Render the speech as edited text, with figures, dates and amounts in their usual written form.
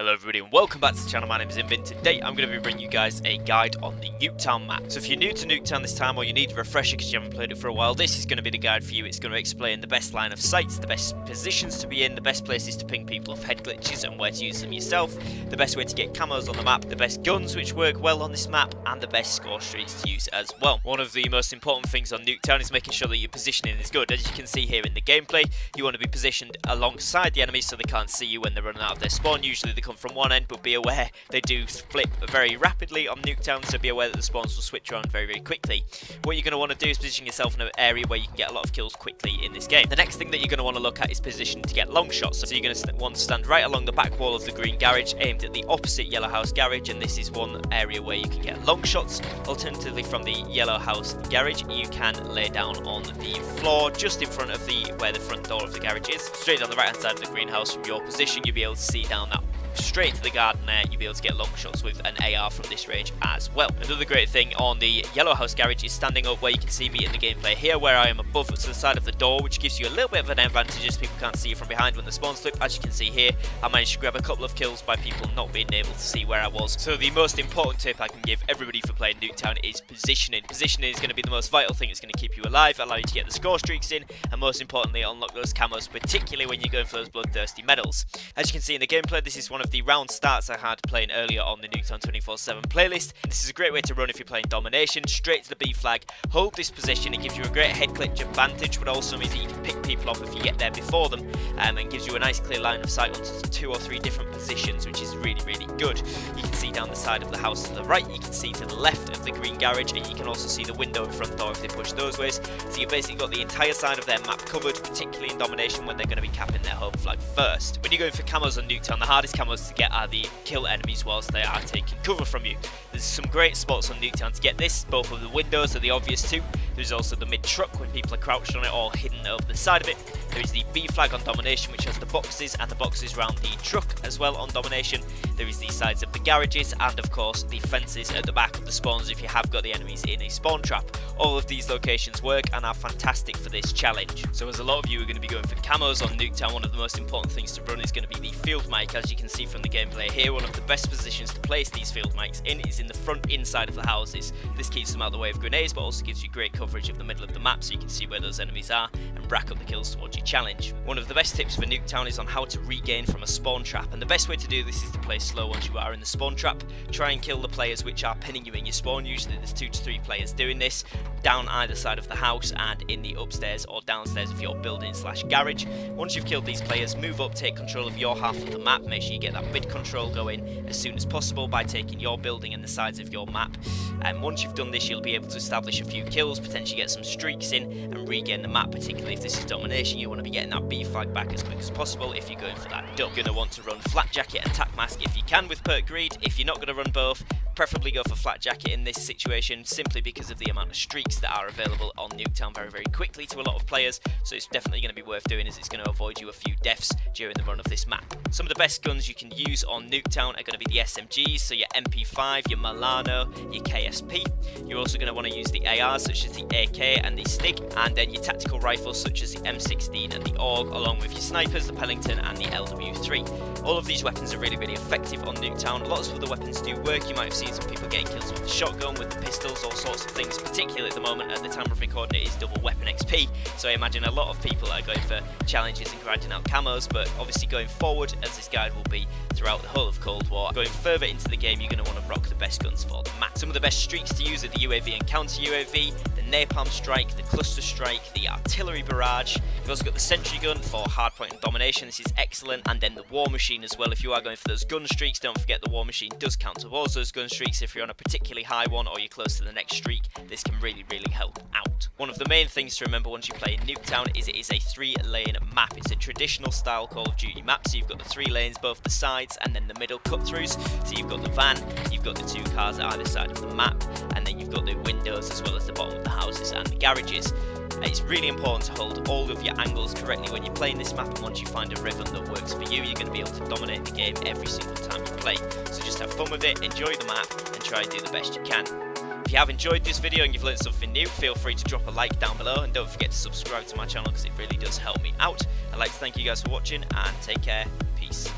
Hello everybody and welcome back to the channel. My name is Invin. Today I'm going to be bringing you guys a guide on the Nuketown map. So if you're new to Nuketown this time or you need a refresher because you haven't played it for a while, this is going to be the guide for you. It's going to explain the best line of sights, the best positions to be in, the best places to ping people off head glitches and where to use them yourself, the best way to get camos on the map, the best guns which work well on this map, and the best score streaks to use as well. One of the most important things on Nuketown is making sure that your positioning is good. As you can see here in the gameplay, you want to be positioned alongside the enemies so they can't see you when they're running out of their spawn. Usually they come from one end, but be aware they do flip very rapidly on Nuketown, so be aware that the spawns will switch around very quickly. What you're going to want to do is position yourself in an area where you can get a lot of kills quickly in this game. The next thing that you're going to want to look at is position to get long shots. So you're going to want to stand right along the back wall of the green garage, aimed at the opposite yellow house garage, and this is one area where you can get long shots. Alternatively, from the yellow house garage, you can lay down on the floor just in front of where the front door of the garage is. Straight on the right hand side of the greenhouse from your position, you'll be able to see down that straight to the garden there. You'll be able to get long shots with an AR from this range as well. Another great thing on the yellow house garage is standing up where you can see me in the gameplay here, where I am above to the side of the door, which gives you a little bit of an advantage as people can't see you from behind when the spawns flip. As you can see here, I managed to grab a couple of kills by people not being able to see where I was. So the most important tip I can give everybody for playing Nuketown is positioning. Positioning is going to be the most vital thing. It's going to keep you alive, allow you to get the score streaks in, and most importantly unlock those camos, particularly when you're going for those bloodthirsty medals. As you can see in the gameplay, this is one of the round starts I had playing earlier on the Nuketown 24/7 playlist. This is a great way to run if you're playing domination. Straight to the B flag, hold this position. It gives you a great head glitch advantage, but also means that you can pick people off if you get there before them, and gives you a nice clear line of sight onto 2 or 3 different positions, which is really good. You can see down the side of the house to the right, you can see to the left of the green garage, and you can also see the window and front door if they push those ways. So you've basically got the entire side of their map covered, particularly in domination when they're going to be capping their home flag first. When you're going for camos on Nuketown, the hardest camos to get are the kill enemies whilst they are taking cover from you. There's some great spots on Nuketown to get this. Both of the windows are the obvious two. There's also the mid truck when people are crouched on it or hidden over the side of it. There is the B flag on domination, which has the boxes and the boxes around the truck as well on domination. There is the sides of the garages, and of course the fences at the back of the spawns if you have got the enemies in a spawn trap. All of these locations work and are fantastic for this challenge. So as a lot of you are going to be going for camos on Nuketown, one of the most important things to run is going to be the field mic. As you can see from the gameplay here, one of the best positions to place these field mics in is in the front inside of the houses. This keeps them out of the way of grenades, but also gives you great coverage of the middle of the map so you can see where those enemies are and rack up the kills towards your challenge. One of the best tips for Nuketown is on how to regain from a spawn trap, and the best way to do this is to play slow once you are in the spawn trap. Try and kill the players which are pinning you in your spawn. Usually there's 2 to 3 players doing this, down either side of the house and in the upstairs or downstairs of your building / garage. Once you've killed these players, move up, take control of your half of the map. Make sure you get that mid control going as soon as possible by taking your building and the sides of your map. And once you've done this, you'll be able to establish a few kills, potentially get some streaks in and regain the map. Particularly if this is domination, you want to be getting that B flag back as quick as possible if you're going for that dub. You're going to want to run flat jacket and tack mask if you can with perk greed. If you're not going to run both, preferably go for flat jacket in this situation, simply because of the amount of streaks that are available on Nuketown very quickly to a lot of players. So it's definitely going to be worth doing, as it's going to avoid you a few deaths during the run of this map. Some of the best guns you can use on Nuketown are going to be the SMGs, so your MP5, your Milano, your KSP. You're also going to want to use the ARs such as the AK and the Stig, and then your tactical rifles such as the M16 and the AUG, along with your snipers, the Pellington and the LW3. All of these weapons are really effective on Nuketown. Lots of the weapons do work. You might have seen some people getting kills with the shotgun, with the pistols, all sorts of things. Particularly at the moment, at the time of recording, it is double weapon XP, so I imagine a lot of people are going for challenges and grinding out camos. But obviously going forward, as this guide will be throughout the whole of Cold War, going further into the game, you're going to want to rock the best guns for the map. Some of the best streaks to use are the UAV and counter UAV, the napalm strike, the cluster strike, the artillery barrage. You've also got the sentry gun for hardpoint and domination. This is excellent. And then the war machine as well. If you are going for those gun streaks, don't forget the war machine does count towards those gun streaks. If you're on a particularly high one or you're close to the next streak, this can really help out. One of the main things to remember once you play in Nuketown is it is a 3-lane map. It's a traditional style Call of Duty map, so you've got the 3 lanes, both the sides and then the middle cut-throughs. So you've got the van, you've got the 2 cars at either side of the map, and then you've got the windows as well as the bottom of the houses and the garages. It's really important to hold all of your angles correctly when you're playing this map, and once you find a rhythm that works for you, you're going to be able to dominate the game every single time you play. So just have fun with it, enjoy the map, and try and do the best you can. If you have enjoyed this video and you've learned something new, feel free to drop a like down below, and don't forget to subscribe to my channel because it really does help me out. I'd like to thank you guys for watching, and take care. Peace.